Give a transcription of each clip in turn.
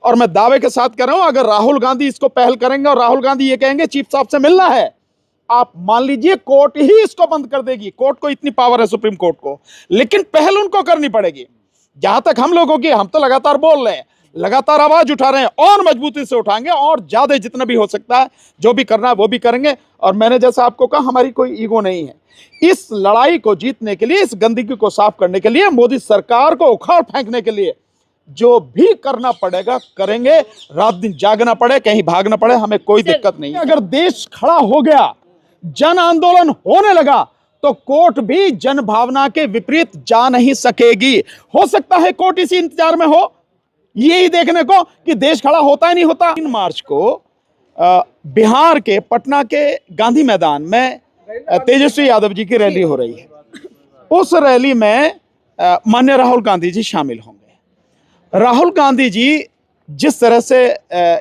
और मैं दावे के साथ कह रहा हूं, अगर राहुल गांधी इसको पहल करेंगे और राहुल गांधी ये कहेंगे चीफ साहब से मिलना है, आप मान लीजिए कोर्ट ही इसको बंद कर देगी। कोर्ट को इतनी पावर है, सुप्रीम कोर्ट को, लेकिन पहल उनको करनी पड़ेगी। जहां तक हम लोगों की, हम तो लगातार बोल रहे हैं, लगातार आवाज उठा रहे हैं और मजबूती से उठाएंगे और ज्यादा जितना भी हो सकता है, जो भी करना है वो भी करेंगे। और मैंने जैसा आपको कहा, हमारी कोई ईगो नहीं है। इस लड़ाई को जीतने के लिए, इस गंदगी को साफ करने के लिए, मोदी सरकार को उखाड़ फेंकने के लिए जो भी करना पड़ेगा करेंगे। रात दिन जागना पड़े, कहीं भागना पड़े, हमें कोई दिक्कत नहीं। अगर देश खड़ा हो गया, जन आंदोलन होने लगा, तो कोर्ट भी जन भावना के विपरीत जा नहीं सकेगी। हो सकता है कोर्ट इसी इंतजार में हो, यही देखने को कि देश खड़ा होता है नहीं होता। 3 मार्च को बिहार के पटना के गांधी मैदान में तेजस्वी यादव जी की रैली हो रही है। उस रैली में माननीय राहुल गांधी जी शामिल होंगे। राहुल गांधी जी जिस तरह से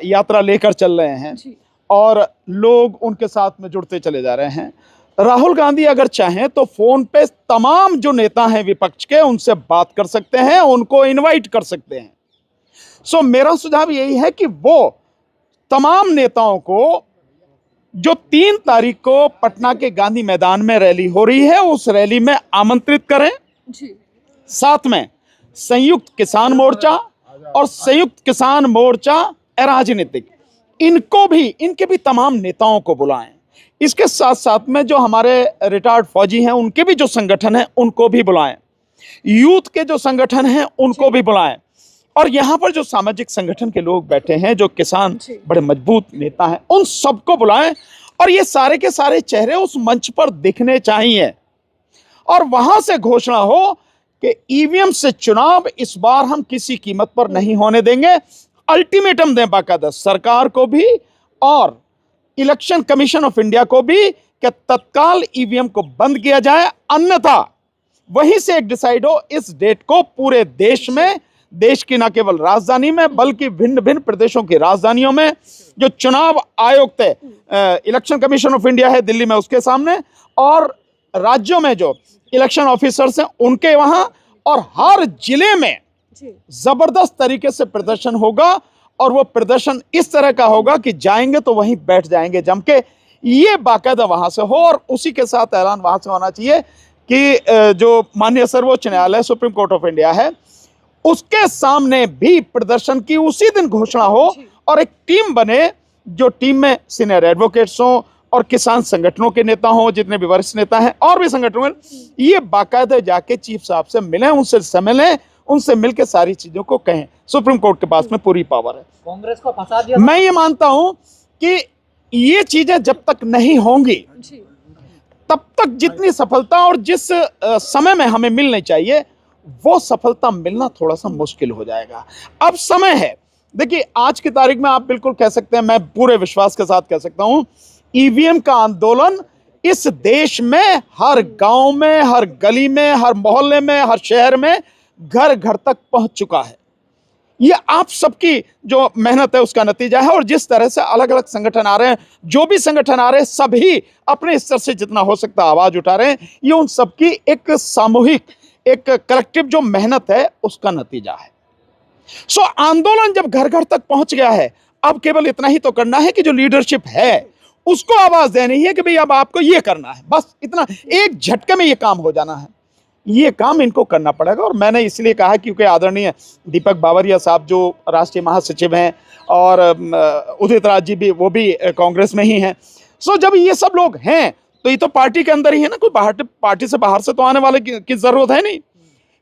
यात्रा लेकर चल रहे हैं और लोग उनके साथ में जुड़ते चले जा रहे हैं, राहुल गांधी अगर चाहें तो फोन पे तमाम जो नेता हैं विपक्ष के, उनसे बात कर सकते हैं, उनको इनवाइट कर सकते हैं। सो मेरा सुझाव यही है कि वो तमाम नेताओं को, जो 3 तारीख को पटना के गांधी मैदान में रैली हो रही है, उस रैली में आमंत्रित करें जी। साथ में संयुक्त किसान मोर्चा और संयुक्त किसान मोर्चा अराजनीतिक, इनको भी, इनके भी तमाम नेताओं को बुलाएं। इसके साथ साथ में जो हमारे रिटायर्ड फौजी हैं, उनके भी जो संगठन हैं उनको भी बुलाएं। यूथ के जो संगठन हैं उनको भी बुलाएं। और यहाँ पर जो सामाजिक संगठन के लोग बैठे हैं, जो किसान बड़े मजबूत नेता हैं, उन सबको बुलाएं। और ये सारे के सारे चेहरे उस मंच पर दिखने चाहिए और वहां से घोषणा हो कि ईवीएम से चुनाव इस बार हम किसी कीमत पर नहीं होने देंगे। अल्टीमेटम दें बाकायदा सरकार को भी और इलेक्शन कमीशन ऑफ इंडिया को भी कि तत्काल ईवीएम को बंद किया जाए, अन्यथा वहीं से एक डिसाइड हो इस डेट को पूरे देश में, देश की न केवल राजधानी में बल्कि भिन्न भिन्न प्रदेशों की राजधानियों में जो चुनाव आयोग तय, इलेक्शन कमीशन ऑफ इंडिया है दिल्ली में, उसके सामने, और राज्यों में जो इलेक्शन ऑफिसर्स हैं उनके वहां, और हर जिले में जबरदस्त तरीके से प्रदर्शन होगा। और वो प्रदर्शन इस तरह का होगा कि जाएंगे तो वहीं बैठ जाएंगे जम के, ये बाकायदा वहां से हो। और उसी के साथ ऐलान वहां से होना चाहिए कि जो माननीय सर्वोच्च न्यायालय, सुप्रीम कोर्ट ऑफ इंडिया है, उसके सामने भी प्रदर्शन की उसी दिन घोषणा हो और एक टीम बने, जो टीम में सीनियर एडवोकेट्स हों और किसान संगठनों के नेता हों, जितने भी वरिष्ठ नेता हैं और भी संगठनों में, ये बाकायदा जाके चीफ साहब से मिलें, उनसे समय लें, उनसे मिलकर सारी चीजों को कहें। सुप्रीम कोर्ट के पास में पूरी पावर है। कांग्रेस को फंसा दिया। मैं ये मानता हूं कि ये चीजें जब तक नहीं होंगी तब तक जितनी सफलता और जिस समय में हमें मिलनी चाहिए वो सफलता मिलना थोड़ा सा मुश्किल हो जाएगा। अब समय है, देखिए आज की तारीख में आप बिल्कुल कह सकते हैं, मैं पूरे विश्वास के साथ कह सकता हूं, ईवीएम का आंदोलन इस देश में हर गांव में, हर गली में, हर मोहल्ले में, हर शहर में, घर घर तक पहुंच चुका है। ये आप सबकी जो मेहनत है उसका नतीजा है। और जिस तरह से अलग अलग संगठन आ रहे हैं, जो भी संगठन आ रहे हैं, सभी अपने स्तर से जितना हो सकता है आवाज उठा रहे हैं, ये उन सबकी एक सामूहिक, एक कलेक्टिव जो मेहनत है उसका नतीजा है। सो आंदोलन जब घर घर तक पहुंच गया है, अब केवल इतना ही तो करना है कि जो लीडरशिप है उसको आवाज देनी है कि भाई अब आपको ये करना है, बस इतना, एक झटके में ये काम हो जाना है। ये काम इनको करना पड़ेगा। और मैंने इसलिए कहा क्योंकि आदरणीय दीपक बावरिया साहब जो राष्ट्रीय महासचिव हैं और उदित राज जी भी, वो भी कांग्रेस में ही हैं। सो जब ये सब लोग हैं तो ये तो पार्टी के अंदर ही है ना, कोई बाहर, पार्टी से बाहर से तो आने वाले की जरूरत है नहीं।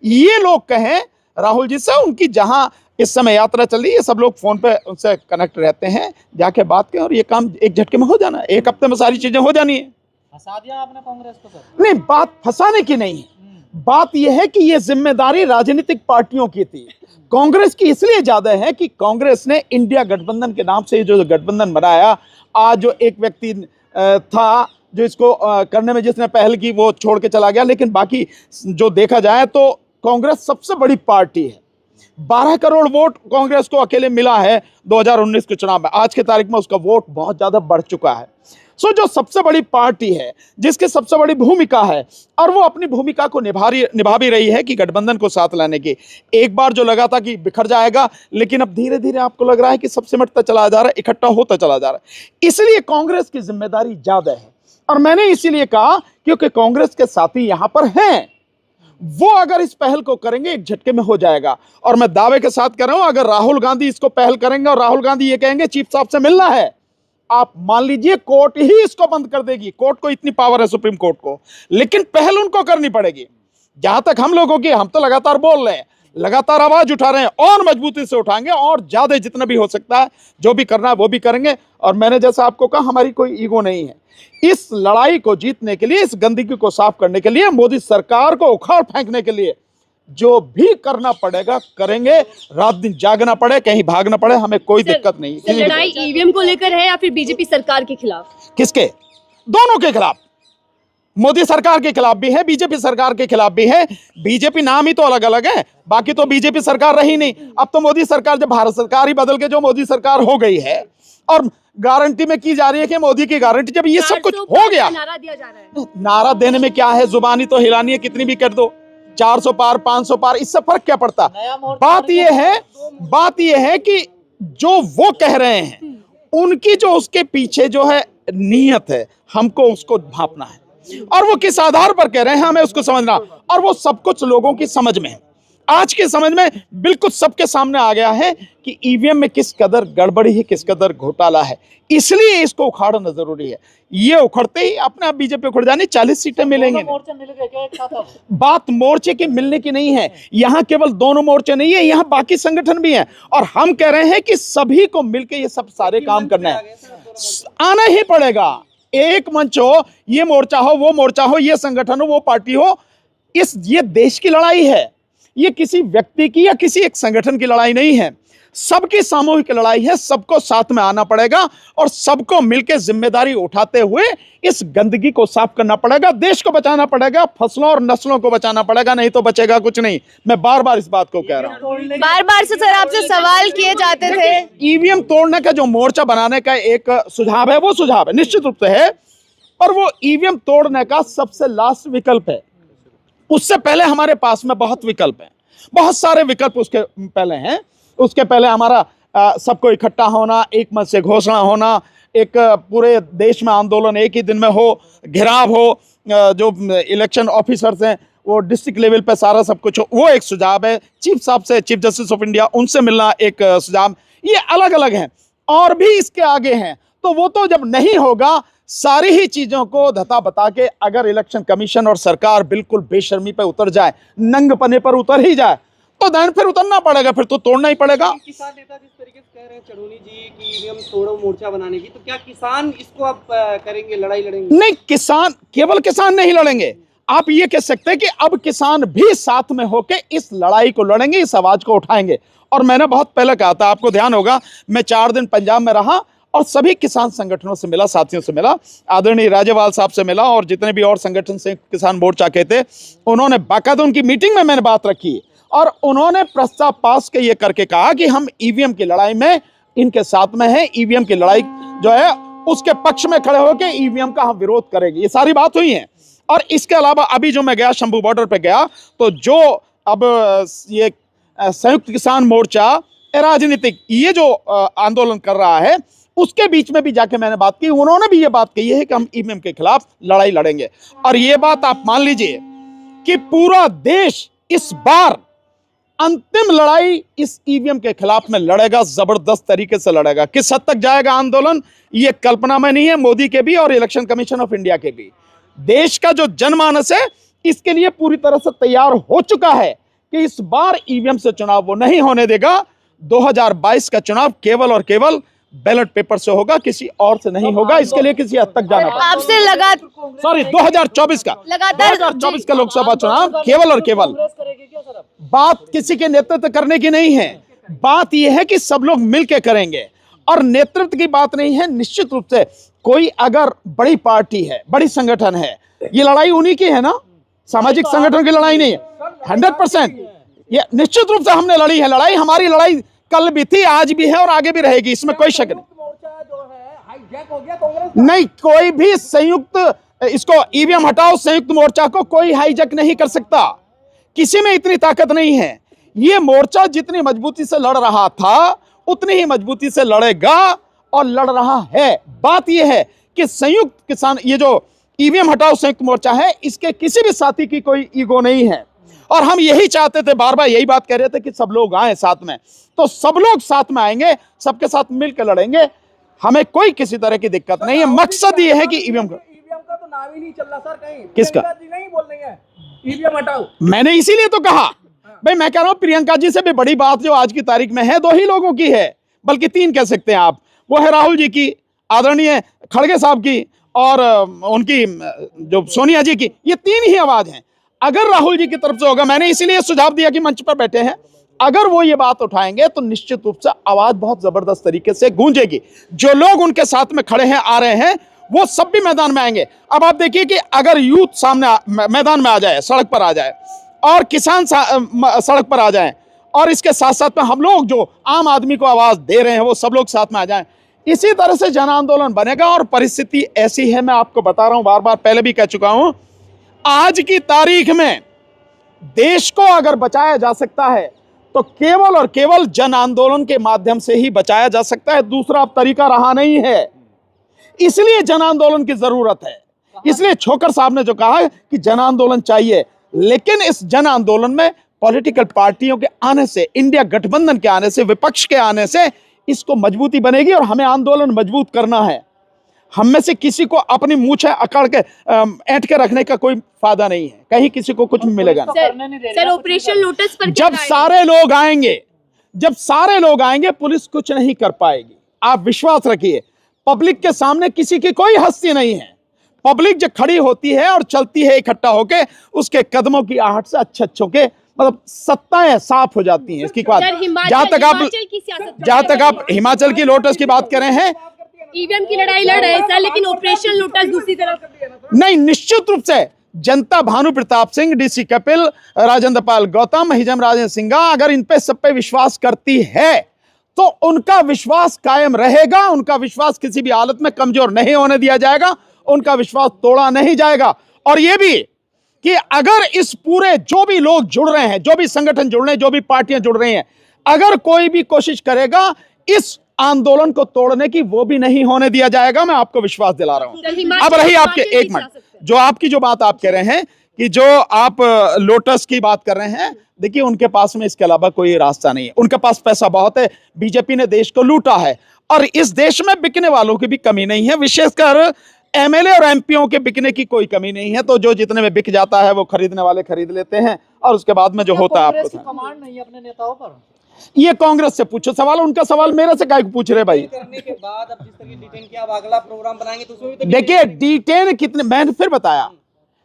ये लोग कहें राहुल जी से, उनकी जहां इस समय यात्रा चल रही है, सब लोग फोन पे उनसे कनेक्ट रहते हैं, जाके बात करें और ये काम एक झटके में हो जाना है, एक हफ्ते में सारी चीजें हो जानी है। फंसा दिया आपने कांग्रेस को सर? नहीं, बात फंसाने की नहीं है, बात यह है कि यह जिम्मेदारी राजनीतिक पार्टियों की थी। कांग्रेस की इसलिए ज्यादा है कि कांग्रेस ने इंडिया गठबंधन के नाम से जो गठबंधन बनाया, आज जो एक व्यक्ति था जो इसको करने में जिसने पहल की वो छोड़ के चला गया, लेकिन बाकी जो देखा जाए तो कांग्रेस सबसे बड़ी पार्टी है 12 करोड़ वोट कांग्रेस को अकेले मिला है 2019 के चुनाव में। आज के तारीख में उसका वोट बहुत ज्यादा बढ़ चुका है। सो जो सबसे बड़ी पार्टी है, जिसकी सबसे बड़ी भूमिका है, और वो अपनी भूमिका को निभा भी रही है कि गठबंधन को साथ लाने की। एक बार जो लगा था कि बिखर जाएगा, लेकिन अब धीरे धीरे आपको लग रहा है कि सब सिमटता चला जा रहा है, इकट्ठा होता चला जा रहा है। इसलिए कांग्रेस की जिम्मेदारी ज्यादा है। और मैंने इसीलिए कहा क्योंकि कांग्रेस के साथी यहां पर हैं, वो अगर इस पहल को करेंगे एक झटके में हो जाएगा। और मैं दावे के साथ कह रहा हूं, अगर राहुल गांधी इसको पहल करेंगे और राहुल गांधी ये कहेंगे चीफ साहब से मिलना है, आप मान लीजिए कोर्ट ही इसको बंद कर देगी। कोर्ट को इतनी पावर है, सुप्रीम कोर्ट को, लेकिन पहल उनको करनी पड़ेगी। जहां तक हम लोगों की, हम तो लगातार बोल रहे हैं, लगातार आवाज उठा रहे हैं, और मजबूती से उठाएंगे, और ज्यादा जितना भी हो सकता है, जो भी करना है वो भी करेंगे। और मैंने जैसा आपको कहा, हमारी कोई ईगो नहीं है। इस लड़ाई को जीतने के लिए, इस गंदगी को साफ करने के लिए, मोदी सरकार को उखाड़ फेंकने के लिए जो भी करना पड़ेगा करेंगे। रात दिन जागना पड़े, कहीं भागना पड़े, हमें कोई दिक्कत नहीं है। लड़ाई ईवीएम को लेकर है या फिर बीजेपी सरकार के खिलाफ? किसके? दोनों के खिलाफ। मोदी सरकार के खिलाफ भी है, बीजेपी सरकार के खिलाफ भी है। बीजेपी नाम ही तो अलग अलग है, बाकी तो बीजेपी सरकार रही नहीं। अब तो मोदी सरकार, जब भारत सरकार ही बदल के जो मोदी सरकार हो गई है, और गारंटी में की जा रही है कि मोदी की गारंटी, जब ये सब कुछ हो गया, नारा दिया जा रहा है। नारा देने में क्या है, जुबानी तो हिलानी है, कितनी भी कर दो, 400 पार 500 पार, इससे फर्क क्या पड़ता। बात यह है कि जो वो कह रहे हैं, उनकी जो उसके पीछे जो है नीयत है, हमको उसको भांपना है, और वो किस आधार पर कह रहे हैं हमें उसको समझना। और वो सब कुछ लोगों की समझ में है, आज के समझ में बिल्कुल सबके सामने आ गया है कि ईवीएम में किस कदर गड़बड़ी है, किस कदर घोटाला है। इसलिए इसको उखाड़ना जरूरी है। ये उखड़ते ही अपने आप बीजेपी उखड़ जानी, 40 सीटें मिलेंगे। मोर्चे मिल गए क्या एक साथ अब? बात मोर्चे के मिलने की नहीं है, यहाँ केवल दोनों मोर्चे नहीं है, यहाँ बाकी संगठन भी हैं। और हम कह रहे हैं कि सभी को मिलकर ये सब सारे काम करना है, आना ही पड़ेगा। एक मंच हो, ये मोर्चा हो, वो मोर्चा हो, ये संगठन हो, वो पार्टी हो, ये देश की लड़ाई है। ये किसी व्यक्ति की या किसी एक संगठन की लड़ाई नहीं है, सबकी सामूहिक लड़ाई है। सबको साथ में आना पड़ेगा और सबको मिलकर जिम्मेदारी उठाते हुए इस गंदगी को साफ करना पड़ेगा, देश को बचाना पड़ेगा, फसलों और नस्लों को बचाना पड़ेगा, नहीं तो बचेगा कुछ नहीं। मैं बार बार इस बात को कह रहा हूं। बार बार से सर आपसे सवाल किए जाते थे। ईवीएम तोड़ने का जो मोर्चा बनाने का एक सुझाव है, वो सुझाव है, निश्चित रूप से है, और वो ईवीएम तोड़ने का सबसे लास्ट विकल्प है। उससे पहले हमारे पास में बहुत विकल्प हैं, बहुत सारे विकल्प उसके पहले हैं। उसके पहले हमारा सबको इकट्ठा होना, एक मत से घोषणा होना, एक पूरे देश में आंदोलन एक ही दिन में हो, घेराव हो, जो इलेक्शन ऑफिसर्स हैं वो डिस्ट्रिक्ट लेवल पे सारा सब कुछ हो, वो एक सुझाव है। चीफ साहब से, चीफ जस्टिस ऑफ इंडिया, उनसे मिलना एक सुझाव। ये अलग अलग हैं, और भी इसके आगे हैं। तो वो तो जब नहीं होगा, सारी ही चीजों को धता बता के अगर इलेक्शन कमीशन और सरकार बिल्कुल बेशर्मी पे उतर जाए, नंगपने पर उतर ही जाए, तो दैन फिर उतरना पड़ेगा, फिर तो तोड़ना ही पड़ेगा। किसान नेता जिस तरीके से कह रहे हैं चढ़ोनी जी की ईवीएम तोड़ो मोर्चा बनाने की, तो क्या किसान इसको अब करेंगे, लड़ाई लड़ेंगे? नहीं, किसान, केवल किसान नहीं लड़ेंगे। आप ये कह सकते हैं कि अब किसान भी साथ में होके इस लड़ाई को लड़ेंगे, इस आवाज को उठाएंगे। और मैंने बहुत पहले कहा था, आपको ध्यान होगा, मैं 4 दिन पंजाब में रहा और सभी किसान संगठनों से मिला, साथियों से मिला, आदरणीय राजेवाल साहब से मिला, और जितने भी और संगठन से किसान मोर्चा के थे, उन्होंने बाकायदा, उनकी मीटिंग में मैंने बात रखी, और उन्होंने प्रस्ताव पास के ये करके कहा कि हम ईवीएम की लड़ाई में इनके साथ में हैं, ईवीएम की लड़ाई जो है उसके पक्ष में खड़े होकर ईवीएम का हम विरोध करेंगे। ये सारी बात हुई है। और इसके अलावा अभी जो मैं गया, शंभू बॉर्डर पे गया, तो जो अब ये संयुक्त किसान मोर्चा राजनीतिक ये जो आंदोलन कर रहा है, उसके बीच में भी जाके मैंने बात की। उन्होंने भी ये बात कही है कि हम ईवीएम के खिलाफ लड़ाई लड़ेंगे। और ये बात आप मान लीजिए कि पूरा देश इस बार अंतिम लड़ाई इस ईवीएम के खिलाफ में लड़ेगा, जबरदस्त तरीके से लड़ेगा। किस हद तक जाएगा आंदोलन, ये कल्पना में नहीं है, मोदी के भी और इलेक्शन कमीशन ऑफ इंडिया के भी। देश का जो जनमानस है इसके लिए पूरी तरह से तैयार हो चुका है कि इस बार ईवीएम से चुनाव वो नहीं होने देगा। 2022 का चुनाव केवल और केवल बैलेट पेपर से होगा, किसी और से नहीं होगा। इसके लिए किसी हद तक जाना पड़ेगा। आपसे 2024 का लगातार 2024 का लोकसभा चुनाव केवल और केवल बात किसी के नेतृत्व करने की नहीं है, बात यह है कि सब लोग मिलकर करेंगे। और नेतृत्व की बात नहीं है, निश्चित रूप से कोई अगर बड़ी पार्टी है, बड़ी संगठन है, ये लड़ाई उन्हीं की है ना, सामाजिक संगठन की लड़ाई नहीं है। 100% ये निश्चित रूप से हमने लड़ी है लड़ाई, हमारी लड़ाई कल भी थी, आज भी है और आगे भी रहेगी, इसमें कोई शक नहीं। मोर्चा जो है हाईजैक हो गया कांग्रेस। नहीं, कोई भी संयुक्त, इसको ईवीएम हटाओ, संयुक्त मोर्चा को कोई हाईजैक नहीं कर सकता, किसी में इतनी ताकत नहीं है। ये मोर्चा जितनी मजबूती से लड़ रहा था उतनी ही मजबूती से लड़ेगा और लड़ रहा है। बात यह है कि संयुक्त किसान, ये जो ईवीएम हटाओ संयुक्त मोर्चा है, इसके किसी भी साथी की कोई ईगो नहीं है और हम यही चाहते थे, बार बार यही बात कह रहे थे कि सब लोग आए साथ में, तो सब लोग साथ में आएंगे, सबके साथ मिलकर लड़ेंगे, हमें कोई किसी तरह की दिक्कत नहीं है। मकसद ये है कि ईवीएम का तो नाम ही नहीं चल रहा सर कहीं। किसका? प्रियंका जी नहीं बोल रही है ईवीएम हटाओ। मैंने इसीलिए तो कहा भाई, मैं कह रहा हूं प्रियंका जी से भी बड़ी बात जो आज की तारीख में है, दो ही लोगों की है, बल्कि तीन कह सकते हैं आप। वो है राहुल जी की, आदरणीय खड़गे साहब की, और उनकी जो सोनिया जी की, ये तीन ही आवाज हैं। अगर राहुल जी की तरफ से होगा, मैंने इसीलिए सुझाव दिया कि मंच पर बैठे हैं, अगर वो ये बात उठाएंगे तो निश्चित रूप से आवाज बहुत जबरदस्त तरीके से गूंजेगी। जो लोग उनके साथ में खड़े हैं, आ रहे हैं, वो सब भी मैदान में आएंगे। अब आप देखिए कि अगर यूथ सामने मैदान में आ जाए, सड़क पर आ जाए, और किसान सड़क पर आ जाएं, और इसके साथ साथ में हम लोग जो आम आदमी को आवाज दे रहे हैं वो सब लोग साथ में आ जाएं, इसी तरह से जन आंदोलन बनेगा। और परिस्थिति ऐसी है, मैं आपको बता रहा हूं, बार बार पहले भी कह चुका हूं, आज की तारीख में देश को अगर बचाया जा सकता है तो केवल और केवल जन आंदोलन के माध्यम से ही बचाया जा सकता है, दूसरा अब तरीका रहा नहीं है। इसलिए जन आंदोलन की जरूरत है। इसलिए छोकर साहब ने जो कहा कि जन आंदोलन चाहिए, लेकिन इस जन आंदोलन में पॉलिटिकल पार्टियों के आने से, इंडिया गठबंधन के आने से, विपक्ष के आने से इसको मजबूती बनेगी और हमें आंदोलन मजबूत करना है। हम में से किसी को अपनी मूछें अकड़ के ऐंठ के रखने का कोई फायदा नहीं है, कहीं किसी को कुछ मिलेगा नहीं। सर ऑपरेशन लोटस पर जब सारे लोग आएंगे, जब सारे लोग आएंगे, पुलिस कुछ नहीं कर पाएगी, आप विश्वास रखिए। पब्लिक के सामने किसी की कोई हस्ती नहीं है। पब्लिक जो खड़ी होती है और चलती है इकट्ठा होके, उसके कदमों की आहट से अच्छों के मतलब सत्ताएं साफ हो जाती हैं। इसकी बात, जहां तक आप हिमाचल की लोटस की बात कर रहे हैं, ईवीएम की लड़ाई लड़ रहे हैं सर, लेकिन ऑपरेशन लोटस दूसरी तरफ नहीं, निश्चित रूप से जनता भानु प्रताप सिंह, डीसी कपिल, राजेंद्र पाल गौतम, हिजम राजेंद्र सिंघा, अगर इन पे सब पे विश्वास करती है तो उनका विश्वास कायम रहेगा। उनका विश्वास किसी भी हालत में कमजोर नहीं होने दिया जाएगा, उनका विश्वास तोड़ा नहीं जाएगा। और यह भी कि अगर इस पूरे जो भी लोग जुड़ रहे हैं, जो भी संगठन जुड़ रहे हैं, जो भी पार्टियां जुड़ रही हैं, अगर कोई भी कोशिश करेगा इस आंदोलन को तोड़ने की, वो भी नहीं होने दिया जाएगा, मैं आपको विश्वास दिला रहा हूं। अब रही आपके, एक मिनट, जो आपकी जो बात आप कह रहे हैं कि जो आप लोटस की बात कर रहे हैं, देखिए उनके पास में इसके अलावा कोई रास्ता नहीं है। उनके पास पैसा बहुत है, बीजेपी ने देश को लूटा है और इस देश में बिकने वालों की भी कमी नहीं है, विशेषकर एमएलए और एमपीओ के बिकने की कोई कमी नहीं है। तो जो जितने में बिक जाता है वो खरीदने वाले खरीद लेते हैं और उसके बाद में जो होता है आपको कमांड नहीं है अपने नेताओं पर। ये कांग्रेस से पूछो सवाल, उनका सवाल मेरे से काहे पूछ रहे भाई। करने के बाद अब जिस तरह डिटेन किया, अब अगला प्रोग्राम बनाएंगे तो उसमें भी तो देखिए डिटेन कितने, मैंने फिर बताया,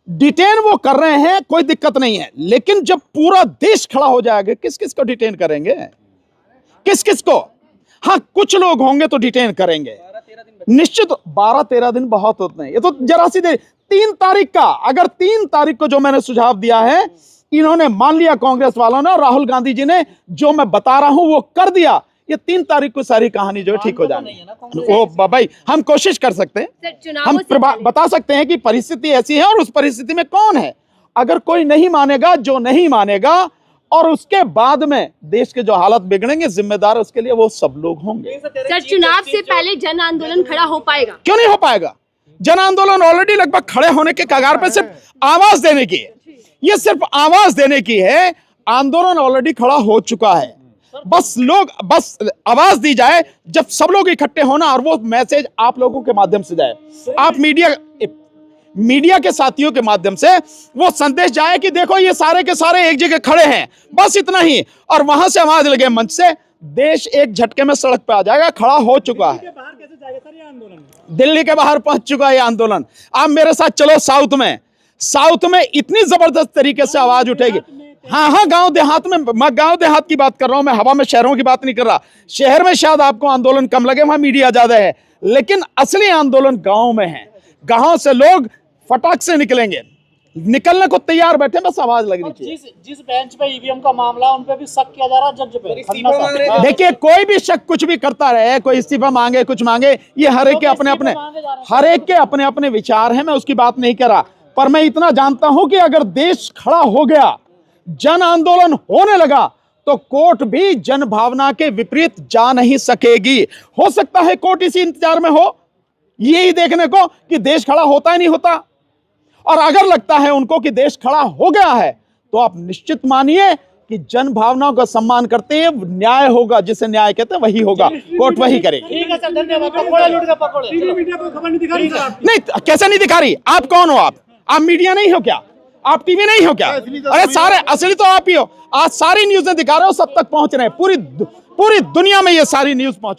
डिटेन वो कर रहे हैं, कोई दिक्कत नहीं है, लेकिन जब पूरा देश खड़ा हो जाएगा, किस किस को डिटेन करेंगे, किस किस को? हाँ, कुछ लोग होंगे तो डिटेन करेंगे, निश्चित 12-13 दिन बहुत होते हैं। ये तो जरा सी देर, 3 तारीख का, अगर 3 तारीख को जो मैंने सुझाव दिया है, इन्होंने मान लिया, कांग्रेस वालों ने, राहुल गांधी जी ने जो मैं बता रहा हूं वो कर दिया, ये 3 तारीख को सारी कहानी जो है ठीक हो जाएगी। वो भाई हम कोशिश कर सकते हैं, हम बता सकते हैं कि परिस्थिति ऐसी है और उस परिस्थिति में कौन है। अगर कोई नहीं मानेगा, जो नहीं मानेगा, और उसके बाद में देश के जो हालत बिगड़ेंगे, जिम्मेदार उसके लिए वो सब लोग होंगे। सर चुनाव से पहले जन आंदोलन खड़ा हो पाएगा? क्यों नहीं हो पाएगा? जन आंदोलन ऑलरेडी लगभग खड़े होने के कगार पे, सिर्फ आवाज देने की है, ये सिर्फ आवाज देने की है। आंदोलन ऑलरेडी खड़ा हो चुका है, बस लोग, बस आवाज दी जाए, जब सब लोग इकट्ठे होना और वो मैसेज आप लोगों के माध्यम से जाए, आप मीडिया के साथियों के माध्यम से वो संदेश जाए कि देखो ये सारे के सारे एक जगह खड़े हैं, बस इतना ही, और वहां से आवाज लगे मंच से, देश एक झटके में सड़क पे आ जाएगा। खड़ा हो चुका है, दिल्ली के बाहर पहुंच चुका है ये आंदोलन। आप मेरे साथ चलो साउथ में, साउथ में इतनी जबरदस्त तरीके से आवाज उठेगी। हाँ, गांव देहात में, मैं गांव देहात की बात कर रहा हूं, मैं हवा में शहरों की बात नहीं कर रहा। शहर में शायद आपको आंदोलन कम लगे, वहां मीडिया ज्यादा है, लेकिन असली आंदोलन गांव में है। गांव से लोग फटाक से निकलेंगे, निकलने को तैयार बैठे, बस आवाज लगनी और चाहिए। जिस बेंच पे ईवीएम का मामला है, उन पे भी शक किया जा रहा है जज पे। इस्तीफा मांग रहे थे। देखिए, कोई भी शक कुछ भी करता रहे, कोई इस्तीफा मांगे कुछ मांगे, ये हर एक के अपने अपने अपने अपने विचार हैं, मैं उसकी बात नहीं कर रहा। पर मैं इतना जानता हूं कि अगर देश खड़ा हो गया, जन आंदोलन होने लगा, तो कोर्ट भी जन भावना के विपरीत जा नहीं सकेगी। हो सकता है कोर्ट इसी इंतजार में हो, यही देखने को कि देश खड़ा होता है नहीं होता। और अगर लगता है उनको कि देश खड़ा हो गया है, तो आप निश्चित मानिए कि जन भावनाओं का सम्मान करते हैं, न्याय होगा, जिसे न्याय कहते हैं वही होगा, कोर्ट वही करेगी। ठीक है सर, धन्यवाद। पकौड़े लूट के पकौड़े। नहीं, कैसे नहीं दिखा रही? आप कौन हो? आप मीडिया नहीं हो क्या? आप टीवी नहीं हो क्या? अरे सारे असली तो आप ही हो। आज सारी न्यूज़ें दिखा रहे हो, सब तक पहुंच रहे हैं, पूरी दुनिया में ये सारी न्यूज़ पहुंच